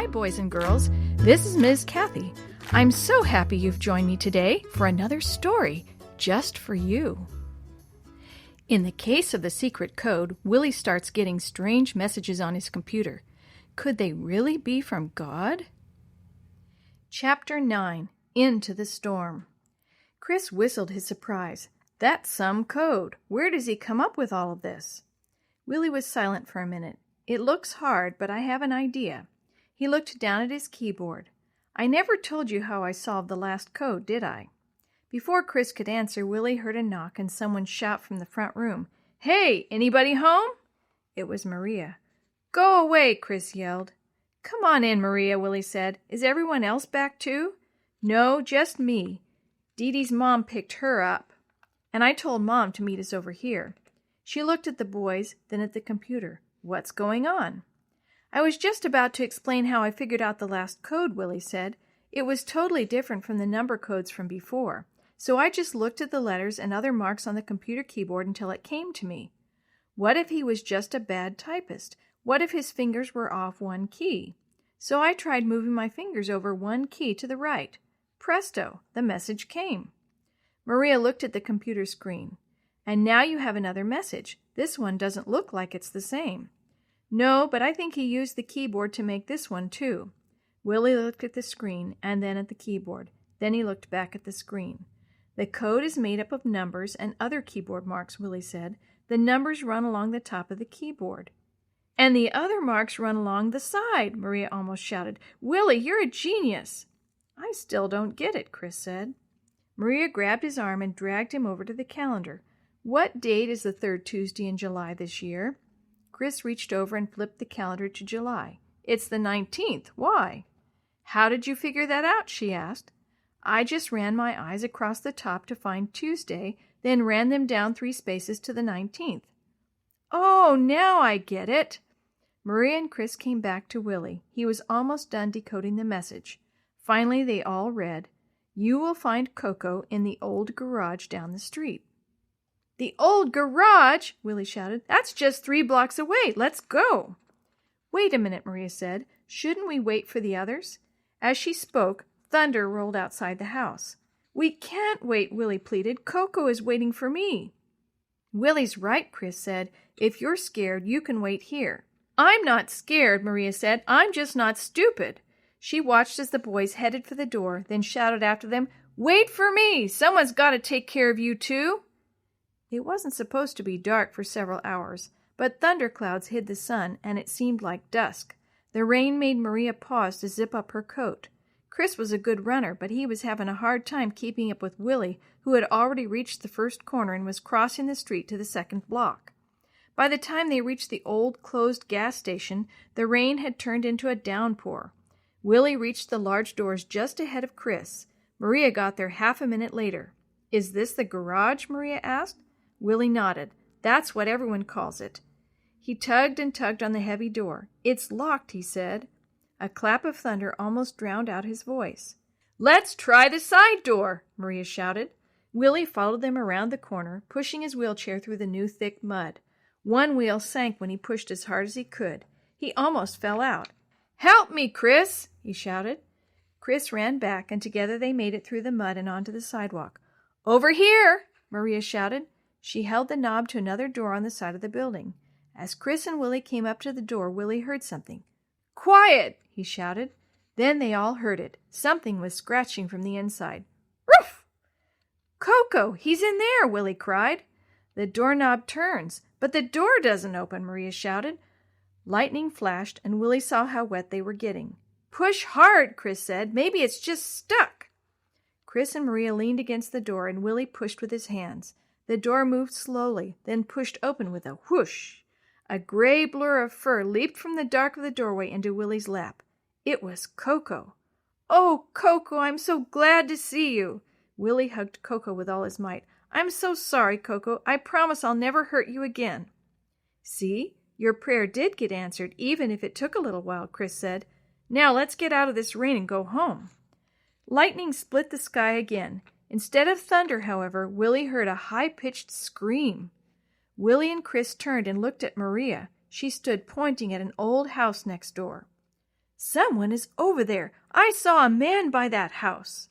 Hi, boys and girls. This is Ms. Kathy. I'm so happy you've joined me today for another story just for you. In the case of the secret code, Willie starts getting strange messages on his computer. Could they really be from God? Chapter 9. Into the Storm. Chris whistled his surprise. That's some code. Where does he come up with all of this? Willie was silent for a minute. It looks hard, but I have an idea. He looked down at his keyboard. I never told you how I solved the last code, did I? Before Chris could answer, Willie heard a knock and someone shout from the front room, Hey, anybody home? It was Maria. Go away, Chris yelled. Come on in, Maria, Willie said. Is everyone else back too? No, just me. Dee Dee's mom picked her up, and I told Mom to meet us over here. She looked at the boys, then at the computer. What's going on? I was just about to explain how I figured out the last code, Willie said. It was totally different from the number codes from before, so I just looked at the letters and other marks on the computer keyboard until it came to me. What if he was just a bad typist? What if his fingers were off one key? So I tried moving my fingers over one key to the right. Presto, the message came. Maria looked at the computer screen. And now you have another message. This one doesn't look like it's the same. No, but I think he used the keyboard to make this one too. Willie looked at the screen and then at the keyboard. Then he looked back at the screen. The code is made up of numbers and other keyboard marks, Willie said. The numbers run along the top of the keyboard. And the other marks run along the side, Maria almost shouted. Willie, you're a genius. I still don't get it, Chris said. Maria grabbed his arm and dragged him over to the calendar. What date is the third Tuesday in July this year? Chris reached over and flipped the calendar to July. It's the 19th. Why? How did you figure that out? She asked. I just ran my eyes across the top to find Tuesday, then ran them down 3 spaces to the 19th. Oh, now I get it. Maria and Chris came back to Willie. He was almost done decoding the message. Finally, they all read, You will find Coco in the old garage down the street. The old garage, Willie shouted. That's just 3 blocks away. Let's go. Wait a minute, Maria said. Shouldn't we wait for the others? As she spoke, thunder rolled outside the house. We can't wait, Willie pleaded. Coco is waiting for me. Willie's right, Chris said. If you're scared, you can wait here. I'm not scared, Maria said. I'm just not stupid. She watched as the boys headed for the door, then shouted after them, Wait for me! Someone's got to take care of you too. It wasn't supposed to be dark for several hours, but thunderclouds hid the sun, and it seemed like dusk. The rain made Maria pause to zip up her coat. Chris was a good runner, but he was having a hard time keeping up with Willie, who had already reached the first corner and was crossing the street to the second block. By the time they reached the old, closed gas station, the rain had turned into a downpour. Willie reached the large doors just ahead of Chris. Maria got there half a minute later. Is this the garage? Maria asked. Willie nodded. That's what everyone calls it. He tugged and tugged on the heavy door. It's locked, he said. A clap of thunder almost drowned out his voice. Let's try the side door, Maria shouted. Willie followed them around the corner, pushing his wheelchair through the new thick mud. One wheel sank when he pushed as hard as he could. He almost fell out. Help me, Chris, he shouted. Chris ran back, and together they made it through the mud and onto the sidewalk. Over here, Maria shouted. She held the knob to another door on the side of the building. As Chris and Willie came up to the door, Willie heard something. Quiet, he shouted. Then they all heard it. Something was scratching from the inside. Roof! Coco, he's in there, Willie cried. The doorknob turns, but the door doesn't open, Maria shouted. Lightning flashed, and Willie saw how wet they were getting. Push hard, Chris said. Maybe it's just stuck. Chris and Maria leaned against the door, and Willie pushed with his hands. The door moved slowly, then pushed open with a whoosh. A gray blur of fur leaped from the dark of the doorway into Willie's lap. It was Coco. Oh, Coco, I'm so glad to see you. Willie hugged Coco with all his might. I'm so sorry, Coco. I promise I'll never hurt you again. See, your prayer did get answered, even if it took a little while, Chris said. Now let's get out of this rain and go home. Lightning split the sky again. Instead of thunder, however, Willie heard a high-pitched scream. Willie and Chris turned and looked at Maria. She stood pointing at an old house next door. "Someone is over there. I saw a man by that house."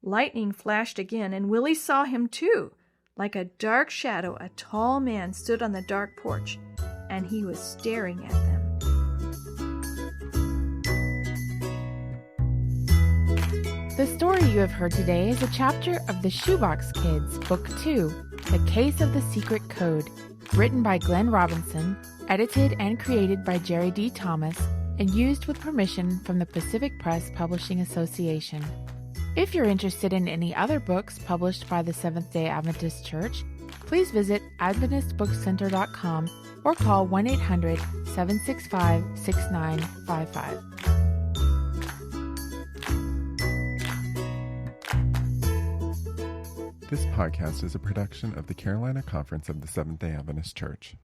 Lightning flashed again, and Willie saw him too. Like a dark shadow, a tall man stood on the dark porch, and he was staring at them. The story you have heard today is a chapter of The Shoebox Kids, Book 2, The Case of the Secret Code, written by Glenn Robinson, edited and created by Jerry D. Thomas, and used with permission from the Pacific Press Publishing Association. If you're interested in any other books published by the Seventh-day Adventist Church, please visit AdventistBookCenter.com or call 1-800-765-6955. This podcast is a production of the Carolina Conference of the Seventh-day Adventist Church.